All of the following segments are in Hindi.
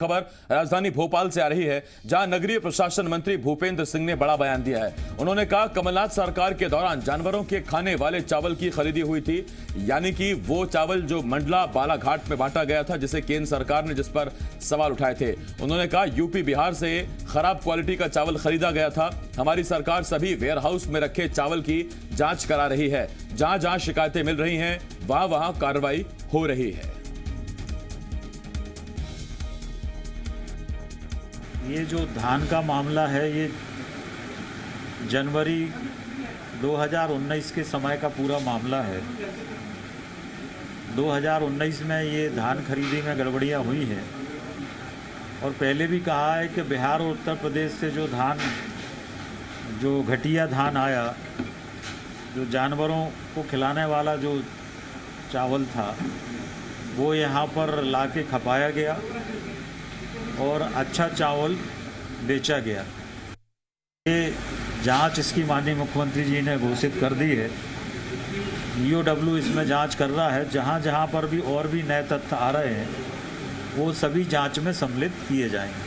खबर राजधानी भोपाल से आ रही है, जहां नगरीय प्रशासन मंत्री भूपेंद्र सिंह ने बड़ा बयान दिया है। उन्होंने कहा कमलनाथ सरकार के दौरान जानवरों के खाने वाले चावल की खरीदी हुई थी, यानी कि वो चावल जो मंडला बालाघाट में बांटा गया था, जिसे केंद्र सरकार ने जिस पर सवाल उठाए थे। उन्होंने कहा यूपी बिहार से खराब क्वालिटी का चावल खरीदा गया था। हमारी सरकार सभी वेयर हाउस में रखे चावल की जांच करा रही है। जहां जहां शिकायतें मिल रही हैं वहां वहां कार्रवाई हो रही है। ये जो धान का मामला है, ये जनवरी 2019 के समय का पूरा मामला है। 2019 में ये धान खरीदी में गड़बड़ियाँ हुई हैं और पहले भी कहा है कि बिहार और उत्तर प्रदेश से जो घटिया धान आया, जो जानवरों को खिलाने वाला जो चावल था, वो यहाँ पर लाके खपाया गया और अच्छा चावल बेचा गया। ये जांच इसकी माननीय मुख्यमंत्री जी ने घोषित कर दी है। ईओडब्ल्यू इसमें जांच कर रहा है। जहां जहां पर भी और भी नए तथ्य आ रहे हैं वो सभी जांच में सम्मिलित किए जाएंगे।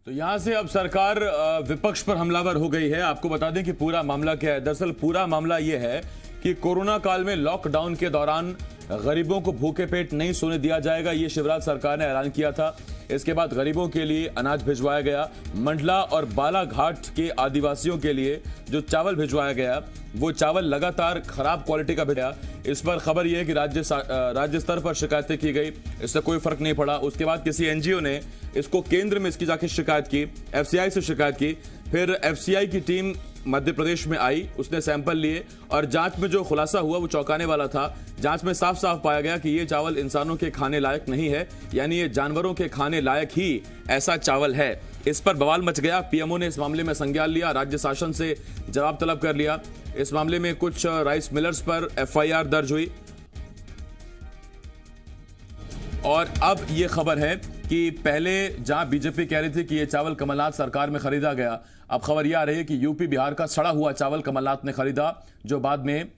तो यहां से अब सरकार विपक्ष पर हमलावर हो गई है। आपको बता दें कि पूरा मामला क्या है। दरअसल पूरा मामला यह है कि कोरोना काल में लॉकडाउन के दौरान गरीबों को भूखे पेट नहीं सोने दिया जाएगा, ये शिवराज सरकार ने ऐलान किया था। इसके बाद गरीबों के लिए अनाज भिजवाया गया। मंडला और बालाघाट के आदिवासियों के लिए जो चावल भिजवाया गया, वो चावल लगातार खराब क्वालिटी का भेजा। इस पर खबर यह है कि राज्य स्तर पर शिकायतें की गई, इससे कोई फर्क नहीं पड़ा। उसके बाद किसी एनजीओ ने इसको केंद्र में इसकी जाकर शिकायत की, एफसीआई से शिकायत की। फिर एफसीआई की टीम मध्य प्रदेश में आई, उसने सैंपल लिए और जांच में जो खुलासा हुआ वो चौंकाने वाला था। जांच में साफ साफ पाया गया कि ये चावल इंसानों के खाने लायक नहीं है, यानी ये जानवरों के खाने लायक ही ऐसा चावल है। इस पर बवाल मच गया। पीएमओ ने इस मामले में संज्ञान लिया, राज्य शासन से जवाब तलब कर लिया। इस मामले में कुछ राइस मिलर्स पर एफआईआर दर्ज हुई और अब ये खबर है कि पहले जहां बीजेपी कह रही थी कि ये चावल कमलनाथ सरकार में खरीदा गया, अब खबर यह आ रही है कि यूपी बिहार का सड़ा हुआ चावल कमलनाथ ने खरीदा, जो बाद में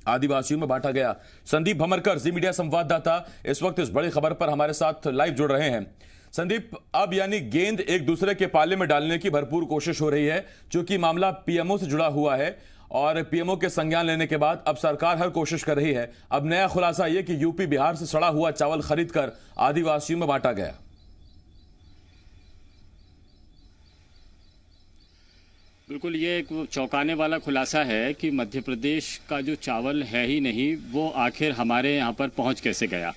आदिवासियों में बांटा गया। संदीप भमरकर, जी मीडिया संवाददाता, इस वक्त इस बड़ी खबर पर हमारे साथ लाइव जुड़ रहे हैं। संदीप, अब यानी गेंद एक दूसरे के पाले में डालने की भरपूर कोशिश हो रही है, क्योंकि मामला पीएमओ से जुड़ा हुआ है और पीएमओ के संज्ञान लेने के बाद अब सरकार हर कोशिश कर रही है। अब नया खुलासा यह कि यूपी बिहार से सड़ा हुआ चावल खरीदकर आदिवासियों में बांटा गया। बिल्कुल, ये एक चौंकाने वाला खुलासा है कि मध्य प्रदेश का जो चावल है ही नहीं, वो आखिर हमारे यहाँ पर पहुँच कैसे गया।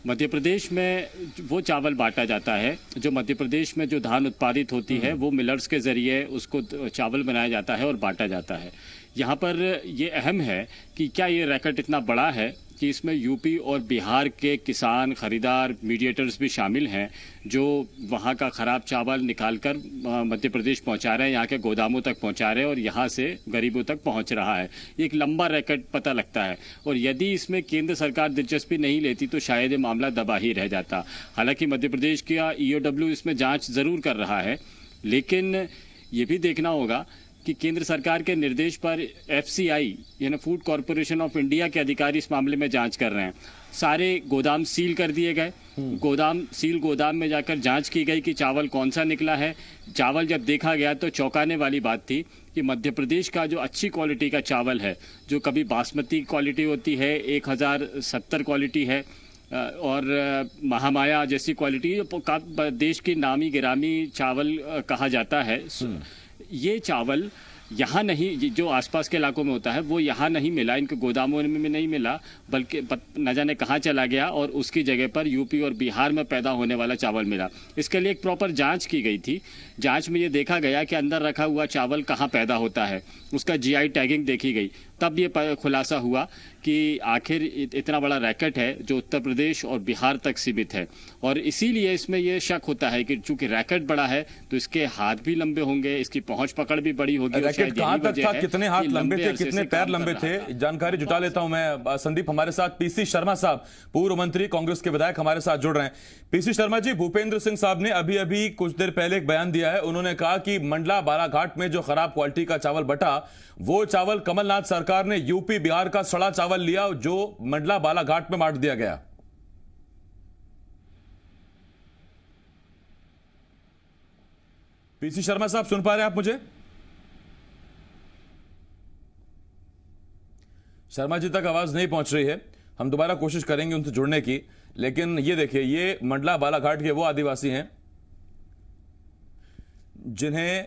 मध्य प्रदेश में वो चावल बांटा जाता है जो मध्य प्रदेश में जो धान उत्पादित होती है, वो मिलर्स के ज़रिए उसको चावल बनाया जाता है और बांटा जाता है। यहाँ पर ये अहम है कि क्या ये रैकेट इतना बड़ा है कि इसमें यूपी और बिहार के किसान, खरीदार, मीडिएटर्स भी शामिल हैं, जो वहाँ का ख़राब चावल निकालकर मध्य प्रदेश पहुँचा रहे हैं, यहाँ के गोदामों तक पहुँचा रहे हैं और यहाँ से गरीबों तक पहुँच रहा है। एक लंबा रैकेट पता लगता है और यदि इसमें केंद्र सरकार दिलचस्पी नहीं लेती तो शायद ये मामला दबा ही रह जाता। हालांकि मध्य प्रदेश का ईओडब्ल्यू इसमें जाँच ज़रूर कर रहा है, लेकिन ये भी देखना होगा कि केंद्र सरकार के निर्देश पर एफसीआई यानी फूड कॉरपोरेशन ऑफ इंडिया के अधिकारी इस मामले में जांच कर रहे हैं। सारे गोदाम सील कर दिए गए। गोदाम में जाकर जांच की गई कि चावल कौन सा निकला है। चावल जब देखा गया तो चौंकाने वाली बात थी कि मध्य प्रदेश का जो अच्छी क्वालिटी का चावल है, जो कभी बासमती क्वालिटी होती है, 1070 क्वालिटी है और महामाया जैसी क्वालिटी, देश की नामी गिरामी चावल कहा जाता है, ये चावल यहाँ नहीं, जो आसपास के इलाकों में होता है वो यहाँ नहीं मिला, इनके गोदामों में नहीं मिला, बल्कि न जाने कहाँ चला गया और उसकी जगह पर यूपी और बिहार में पैदा होने वाला चावल मिला। इसके लिए एक प्रॉपर जांच की गई थी। जांच में ये देखा गया कि अंदर रखा हुआ चावल कहाँ पैदा होता है, उसका जीआई टैगिंग देखी गई। तब ये खुलासा हुआ कि आखिर इतना बड़ा रैकेट है जो उत्तर प्रदेश और बिहार तक सीमित है और इसीलिए इसमें ये शक होता है कि चूंकि रैकेट बड़ा है तो इसके हाथ भी लंबे होंगे, इसकी पहुंच पकड़ भी बड़ी होगी। रैकेट कहां तक था, कितने हाथ लंबे थे, कितने पैर लंबे थे, जानकारी जुटा लेता हूं मैं। संदीप, हमारे साथ पीसी शर्मा साहब, पूर्व मंत्री, कांग्रेस के विधायक हमारे साथ जुड़ रहे हैं। पीसी शर्मा जी, भूपेंद्र सिंह साहब ने अभी अभी कुछ देर पहले एक बयान दिया है। उन्होंने कहा कि मंडला बालाघाट में जो खराब क्वालिटी का चावल बटा, वो चावल कमलनाथ सरकार सरकार ने यूपी बिहार का सड़ा चावल लिया जो मंडला बालाघाट में बांट दिया गया। पीसी शर्मा साहब, सुन पा रहे हैं आप मुझे? शर्मा जी तक आवाज नहीं पहुंच रही है, हम दोबारा कोशिश करेंगे उनसे जुड़ने की। लेकिन ये देखिए, ये मंडला बालाघाट के वो आदिवासी हैं जिन्हें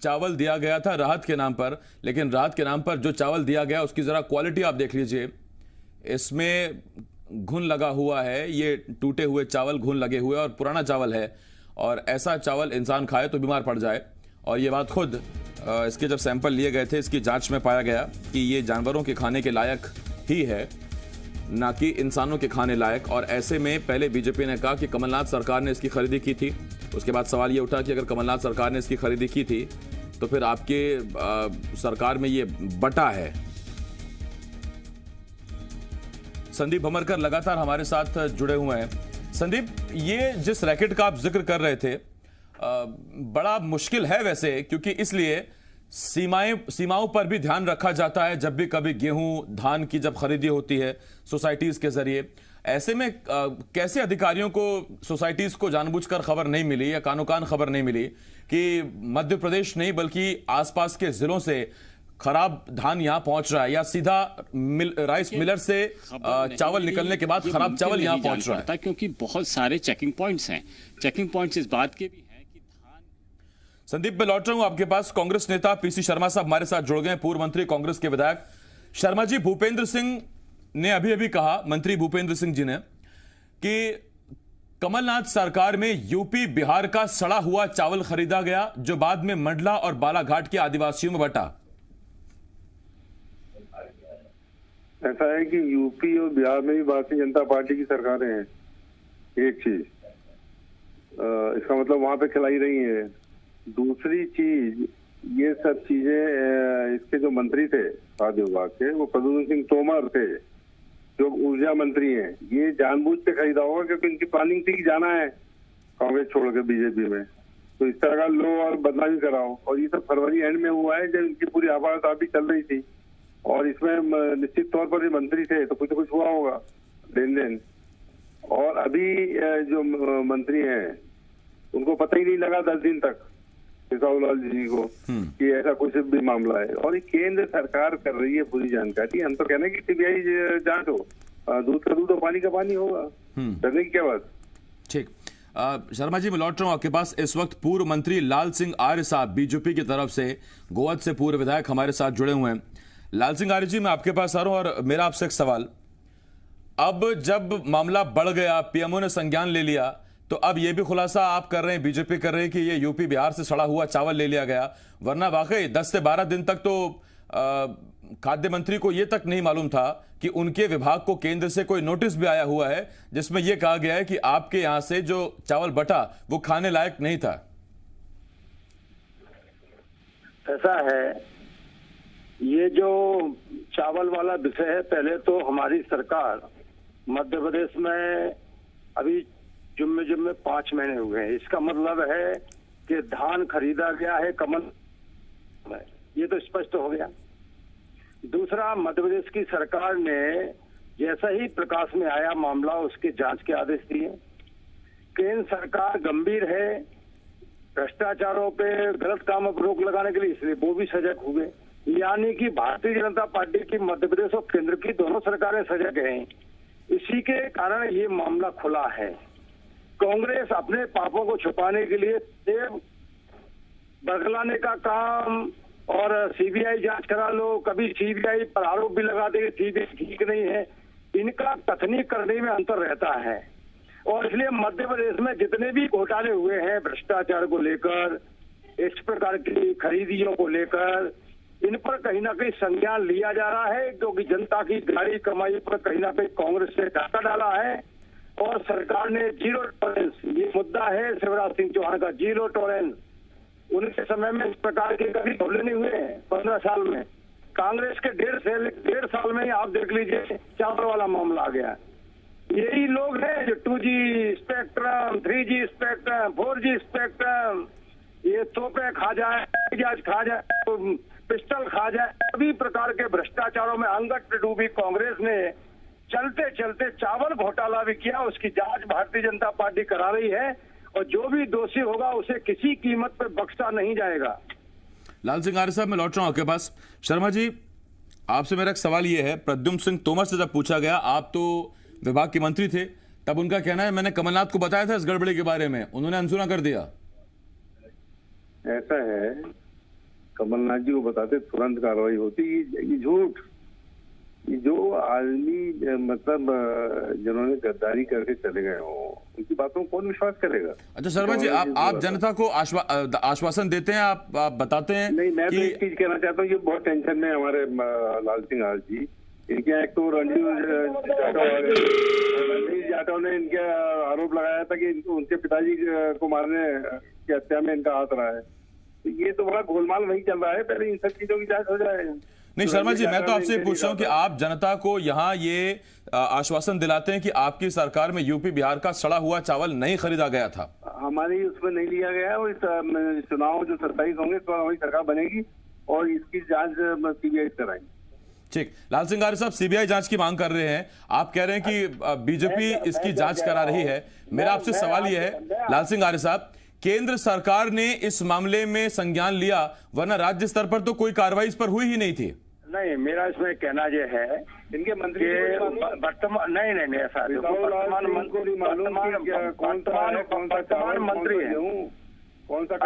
चावल दिया गया था राहत के नाम पर, लेकिन राहत के नाम पर जो चावल दिया गया उसकी जरा क्वालिटी आप देख लीजिए। इसमें घुन लगा हुआ है, ये टूटे हुए चावल घुन लगे हुए और पुराना चावल है, और ऐसा चावल इंसान खाए तो बीमार पड़ जाए। और ये बात खुद इसके जब सैंपल लिए गए थे, इसकी जांच में पाया गया कि ये जानवरों के खाने के लायक ही है, ना कि इंसानों के खाने लायक। और ऐसे में पहले बीजेपी ने कहा कि कमलनाथ सरकार ने इसकी खरीदी की थी। उसके बाद सवाल ये उठा कि अगर कमलनाथ सरकार ने इसकी खरीदी की थी तो फिर आपके सरकार में ये बटा है। संदीप भमरकर लगातार हमारे साथ जुड़े हुए हैं। संदीप, ये जिस रैकेट का आप जिक्र कर रहे थे, बड़ा मुश्किल है वैसे, क्योंकि इसलिए सीमाओं पर भी ध्यान रखा जाता है जब भी कभी गेहूं धान की जब खरीदी होती है सोसाइटीज के जरिए। ऐसे में कैसे अधिकारियों को सोसाइटीज को जानबूझकर खबर नहीं मिली या कानो कान खबर नहीं मिली कि मध्य प्रदेश नहीं बल्कि आसपास के जिलों से खराब धान यहां पहुंच रहा है, या सीधा राइस मिलर से चावल निकलने के बाद खराब चावल यहां पहुंच रहा है? क्योंकि बहुत सारे चेकिंग पॉइंट्स हैं। चेकिंग पॉइंट्स इस बात के भी हैं कि धान। संदीप, मैं लौट रहा हूं आपके पास। कांग्रेस नेता पीसी शर्मा साहब हमारे साथ जुड़ गए, पूर्व मंत्री कांग्रेस के विधायक। शर्मा जी, भूपेंद्र सिंह ने अभी अभी कहा, मंत्री भूपेंद्र सिंह जी ने, कि कमलनाथ सरकार में यूपी बिहार का सड़ा हुआ चावल खरीदा गया जो बाद में मंडला और बालाघाट के आदिवासियों में बटा। ऐसा है कि यूपी और बिहार में भी भारतीय जनता पार्टी की सरकारें हैं। एक चीज, इसका मतलब वहां पे खिलाई रही है। दूसरी चीज, ये सब चीजें इसके जो मंत्री थे खाद्य विभाग के, वो प्रद्युम्न सिंह तोमर थे जो ऊर्जा मंत्री हैं। ये जानबूझ के खरीदा होगा क्योंकि इनकी प्लानिंग थी कि जाना है कांग्रेस छोड़ के बीजेपी में, तो इस तरह का लो और बदनामी कराओ। और ये सब फरवरी एंड में हुआ है जब इनकी पूरी आवाज़ चल रही थी, और इसमें निश्चित तौर पर ये मंत्री थे तो कुछ न कुछ हुआ होगा लेन देन। और अभी जो मंत्री हैं उनको पता ही नहीं लगा 10 दिन तक केशवलाल जी को कि ऐसा कुछ भी मामला है। और ये केंद्र सरकार कर रही है पूरी जानकारी। हम तो कहने की सीबीआई जांच हो, दूध का दूध और पानी का पानी होगा, करने की क्या बात। ठीक, शर्मा जी, मैं लौट रहा हूं आपके पास। इस वक्त पूर्व मंत्री लाल सिंह आर्य साहब बीजेपी की तरफ से, गोवध से पूर्व विधायक हमारे साथ जुड़े हुए हैं। लाल सिंह आर्य जी, मैं आपके पास आ रहा हूं और मेरा आपसे एक सवाल। अब जब मामला बढ़ गया, पीएमओ ने संज्ञान ले लिया, तो अब यह भी खुलासा आप कर रहे हैं, बीजेपी कर रही है कि ये यूपी बिहार से सड़ा हुआ चावल ले लिया गया, वरना वाकई 10 से 12 दिन तक तो खाद्य मंत्री को यह तक नहीं मालूम था कि उनके विभाग को केंद्र से कोई नोटिस भी आया हुआ है जिसमें यह कहा गया है कि आपके यहां से जो चावल बटा वो खाने लायक नहीं था। ऐसा है, ये जो चावल वाला विषय है, पहले तो हमारी सरकार मध्य प्रदेश में अभी जुम्मे 5 महीने हुए हैं। इसका मतलब है कि धान खरीदा गया है कमल में, ये तो स्पष्ट हो गया। दूसरा, मध्य प्रदेश की सरकार ने जैसा ही प्रकाश में आया मामला, उसके जांच के आदेश दिए। केंद्र सरकार गंभीर है भ्रष्टाचारों पे, गलत कामों पर रोक लगाने के लिए, इसलिए वो भी सजग हुए। यानी कि भारतीय जनता पार्टी की मध्य प्रदेश और केंद्र की दोनों सरकारें सजग हैं। इसी के कारण ये मामला खुला है। कांग्रेस अपने पापों को छुपाने के लिए बरगलाने का काम और सीबीआई जांच करा लो, कभी सीबीआई पर आरोप भी लगा दे, सीबीआई ठीक नहीं है, इनका कथनी करने में अंतर रहता है। और इसलिए मध्य प्रदेश में जितने भी घोटाले हुए हैं भ्रष्टाचार को लेकर, इस प्रकार की खरीदियों को लेकर, इन पर कहीं ना कहीं संज्ञान लिया जा रहा है, क्योंकि जनता की गाड़ी कमाई पर कहीं ना कहीं कांग्रेस ने डाका डाला है। और सरकार ने जीरो टॉलरेंस, ये मुद्दा है शिवराज सिंह चौहान का, जीरो टॉलरेंस। उनके समय में इस प्रकार के कभी घोटाले नहीं हुए हैं 15 साल में। कांग्रेस के 1.5 साल में ही आप देख लीजिए चावल वाला मामला आ गया। यही लोग हैं जो 2G spectrum, 3G spectrum, 4G spectrum, ये तोपे खा जाए, खा जाए, तो पिस्टल खा जाए, सभी प्रकार के भ्रष्टाचारों में अंगट डूबी कांग्रेस ने चलते चलते चावल घोटाला भी किया। उसकी जांच भारतीय जनता पार्टी करा रही है और जो भी दोषी होगा उसे किसी कीमत पर बख्शा नहीं जाएगा। लाल सिंह आर्य साहब, मैं लौट रहा हूं आपके पास। शर्मा जी, आपसे मेरा एक सवाल यह है, प्रद्युम्न सिंह तोमर से जब पूछा गया, आप तो विभाग के मंत्री थे, तब उनका कहना है मैंने कमलनाथ को बताया था इस गड़बड़ी के बारे में, उन्होंने अनसुना कर दिया। ऐसा है, कमलनाथ जी को बताते तुरंत कार्रवाई होती। ये झूठ, ये जो आदमी मतलब जिन्होंने गद्दारी करके चले गए हो, उनकी बातों को कौन विश्वास करेगा? अच्छा शर्मा जी, आप जनता को आश्वासन देते हैं, आप बताते हैं? नहीं, मैं तो एक चीज कहना चाहता हूँ, ये बहुत टेंशन में हमारे लाल सिंह आर्य जी। इनके एक तो रणजीत जाटव ने इनके आरोप लगाया था कि उनके पिताजी को मारने की हत्या में इनका हाथ रहा है। तो ये तो बड़ा गोलमाल वही चल रहा है, पहले इन सब चीजों की जांच हो जाए। नहीं शर्मा जी, मैं तो आपसे पूछ रहा हूं कि आप जनता को यहाँ ये आश्वासन दिलाते हैं कि आपकी सरकार में यूपी बिहार का सड़ा हुआ चावल नहीं खरीदा गया था? हमारी उसमें नहीं लिया गया है। और चुनाव जो 27 होंगे तो हमारी सरकार बनेगी और इसकी जांच सीबीआई कराएंगे। ठीक, लाल सिंह आर्य साहब सीबीआई जांच की मांग कर रहे हैं, आप कह रहे हैं कि बीजेपी इसकी जांच करा रही है। मेरा आपसे सवाल यह है लाल सिंह आर्य साहब, केंद्र सरकार ने इस मामले में संज्ञान लिया, वरना राज्य स्तर पर तो कोई कार्रवाई इस पर हुई ही नहीं थी। नहीं, मेरा इसमें कहना यह है, इनके मंत्री वर्तमान नहीं ऐसा वर्तमान मंत्री है, कौन सा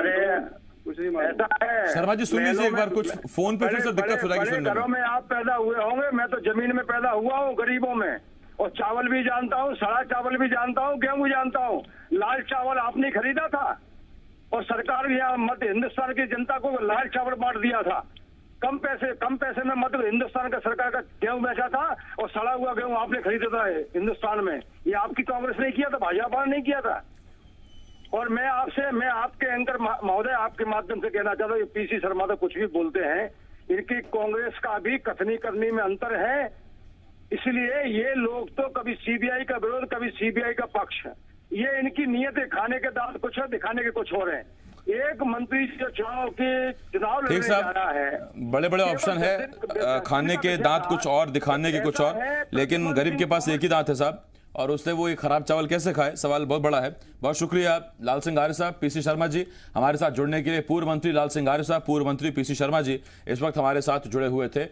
कुछ नहीं मालूम। ऐसा है शर्मा जी, सुन लीजिए एक बार, कुछ फोन पे फिर से दिक्कत हो जाएगी सुनने में। घरों में आप पैदा हुए होंगे, मैं तो जमीन में पैदा हुआ हूँ, गरीबों में, और चावल भी जानता हूँ, सड़ा चावल भी जानता हूँ, गेहूं जानता हूँ। लाल चावल आपने खरीदा था और सरकार यहाँ मध्य हिंदुस्तान की जनता को लाल चावल बांट दिया था। कम पैसे में मध्य हिंदुस्तान का सरकार का गेहूं बेचा था और सड़ा हुआ गेहूं आपने खरीदा था हिंदुस्तान में। ये आपकी कांग्रेस ने किया था, भाजपा ने नहीं किया था। और मैं आपके एंकर महोदय आपके माध्यम से कहना चाहता हूँ, पीसी शर्मा तो कुछ भी बोलते हैं, इनकी कांग्रेस का भी कथनी करनी में अंतर है। इसलिए ये लोग तो कभी सीबीआई का विरोध, कभी सीबीआई का पक्ष। ये इनकी नीयत है, खाने के दांत कुछ है, दिखाने के कुछ और है। एक मंत्री जो चुनाव लड़ने जा रहा है, बड़े बड़े ऑप्शन है, खाने के दांत कुछ और, दिखाने के कुछ और, लेकिन गरीब के पास एक ही दांत है साहब, और उससे वो एक खराब चावल कैसे खाए, सवाल बहुत बड़ा है। बहुत शुक्रिया लाल सिंह आर्य साहब, पीसी शर्मा जी हमारे साथ जुड़ने के लिए। पूर्व मंत्री लाल सिंह आर्य साहब, पूर्व मंत्री पीसी शर्मा जी इस वक्त हमारे साथ जुड़े हुए थे।